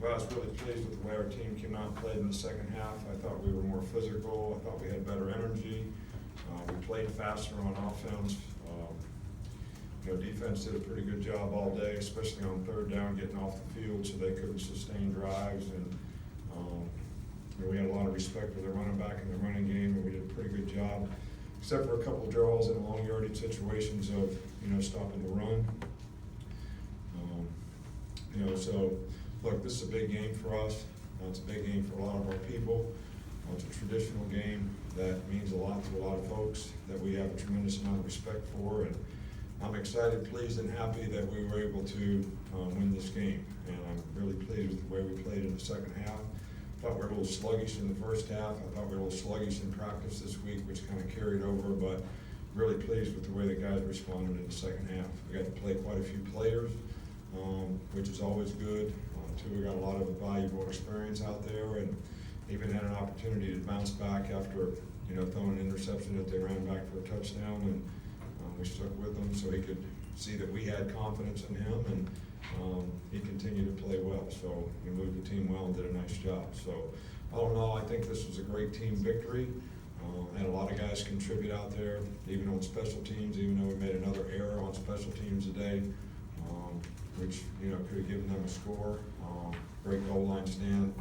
Well, I was really pleased with the way our team came out and played in the second half. I thought we were more physical. I thought we had better energy. We played faster on offense. Defense did a pretty good job all day, especially on third down, getting off the field so they couldn't sustain drives. And we had a lot of respect for the running back and the running game, and we did a pretty good job, except for a couple of draws in long yardage situations of stopping the run. So look, this is a big game for us. It's a big game for a lot of our people. It's a traditional game that means a lot to a lot of folks that we have a tremendous amount of respect for, and I'm excited, pleased, and happy that we were able to win this game. And I'm really pleased with the way we played in the second half. Thought we were a little sluggish in the first half. I thought we were a little sluggish in practice this week, which kind of carried over, but really pleased with the way the guys responded in the second half. We got to play quite a few players, which is always good. We got a lot of valuable experience out there, and even had an opportunity to bounce back after throwing an interception that they ran back for a touchdown, and we stuck with him so he could see that we had confidence in him, and he continued to play well. So we moved the team well and did a nice job. So all in all, I think this was a great team victory. Had a lot of guys contribute out there, even on special teams, even though we made another error on special teams today, which could have given them a score. Great goal line stand,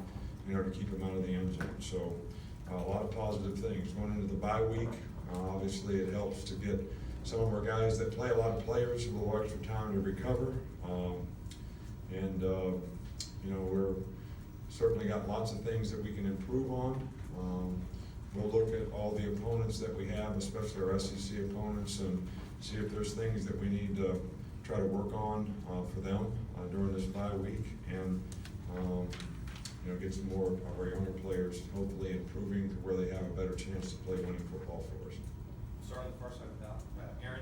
to keep them out of the end zone. So a lot of positive things going into the bye week. Obviously, it helps to get some of our guys that play a lot of players a little extra time to recover. We're certainly got lots of things that we can improve on. We'll look at all the opponents that we have, especially our SEC opponents, and see if there's things that we need to try to work on for them during this bye week, and get some more of our younger players hopefully improving to where they have a better chance to play winning football for us. Starting the first side without Aaron.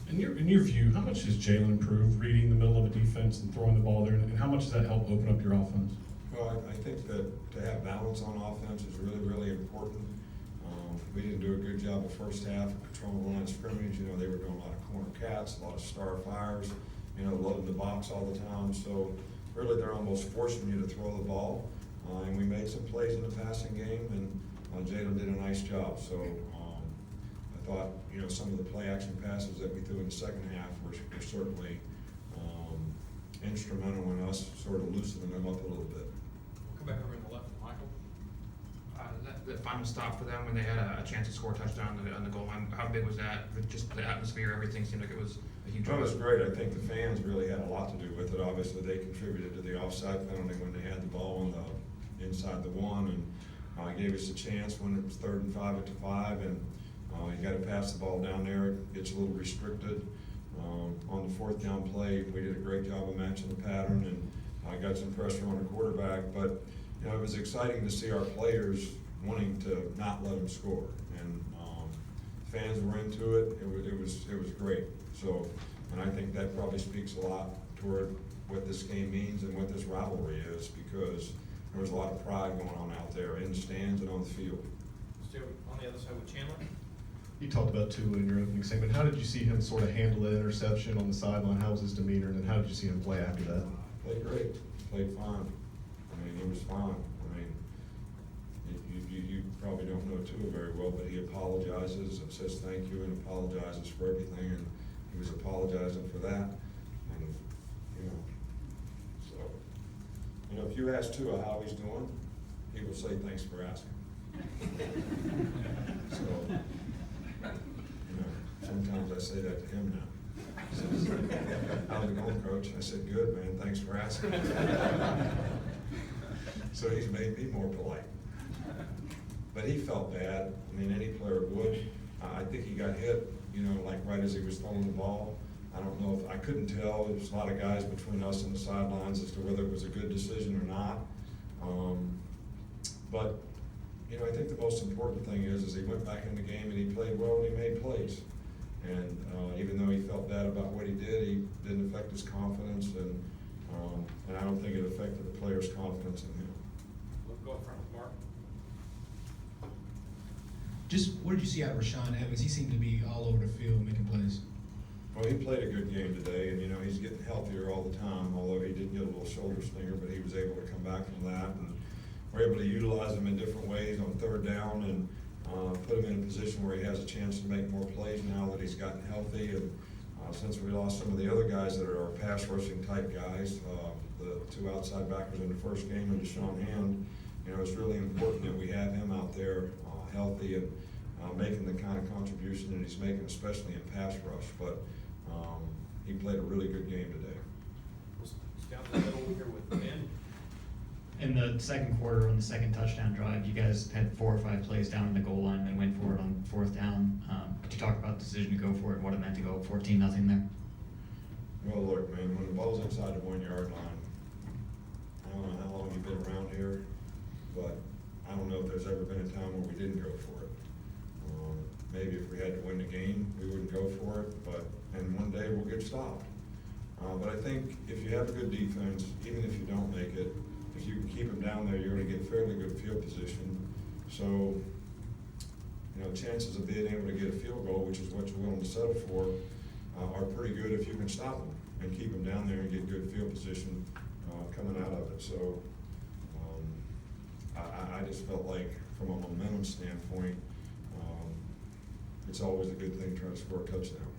In your view, how much has Jalen improved reading the middle of a defense and throwing the ball there, and how much does that help open up your offense? Well, I think that to have balance on offense is really, really important. We didn't do a good job the first half of controlling the line of scrimmage. They were doing a lot of corner cats, a lot of star fires, loading the box all the time. So really, they're almost forcing you to throw the ball. And we made some plays in the passing game, and Jalen did a nice job. So I thought, some of the play action passes that we threw in the second half were certainly instrumental in us sort of loosening them up a little bit. We'll come back over in the left, Michael. The final stop for them when they had a chance to score a touchdown on the goal line, how big was that? Just the atmosphere, everything seemed like it was a huge. Well, it was great. I think the fans really had a lot to do with it. Obviously, they contributed to the offside penalty when they had the ball on the inside the one, and gave us a chance when it was 3rd and 5 at the 5, and you got to pass the ball down there. It gets a little restricted. On the 4th down play, we did a great job of matching the pattern, and I got some pressure on the quarterback. But it was exciting to see our players wanting to not let them score, and fans were into it. It was great. So, and I think that probably speaks a lot toward what this game means and what this rivalry is, because there was a lot of pride going on out there in the stands and on the field. Still on the other side with Chandler. You talked about Tua in your opening segment. How did you see him sort of handle that interception on the sideline? How was his demeanor, and then how did you see him play after that? Played great. Played fine. He was fine. You probably don't know Tua very well, but he apologizes and says thank you and apologizes for everything, and he was apologizing for that. And if you ask Tua how he's doing, he will say thanks for asking. So, sometimes I say that to him now. He says, how's it going, Coach? I said, good, man, thanks for asking. So he's made me more polite. But he felt bad. Any player would. I think he got hit, like right as he was throwing the ball. I don't know if I couldn't tell. There was a lot of guys between us and the sidelines as to whether it was a good decision or not. But I think the most important thing is he went back in the game and he played well and he made plays. And even though he felt bad about what he did, he didn't affect his confidence, and I don't think it affected the players' confidence in him. We'll go in front with Mark. Just what did you see out of Rashawn Evans? He seemed to be all over the field making plays. Well, he played a good game today, and he's getting healthier all all the time, although he did get a little shoulder stinger, but he was able to come back from that. And we're able to utilize him in different ways on third down and put him in a position where he has a chance to make more plays now that he's gotten healthy. And since we lost some of the other guys that are our pass rushing type guys, the two outside backers in the first game and Deshaun Hand, you know, it's really important that we have him out there healthy and making the kind of contribution that he's making, especially in pass rush. But he played a really good game today. Let's down the middle here with Ben. In the second quarter, on the second touchdown drive, you guys had 4 or 5 plays down in the goal line and went for it on 4th down. Could you talk about the decision to go for it and what it meant to go 14-0 there? Well, look, man, when the ball's inside the 1 yard line, I don't know how long you've been around here, but I don't know if there's ever been a time where we didn't go for it. Maybe if we had to win the game, we wouldn't go for it, and one day we'll get stopped. But I think if you have a good defense, even if you don't make it, if you can keep them down there, you're going to get fairly good field position. So, you know, chances of being able to get a field goal, which is what you're willing to settle for, are pretty good if you can stop them and keep them down there and get good field position coming out of it. So I just felt like from a momentum standpoint, it's always a good thing trying to score a touchdown.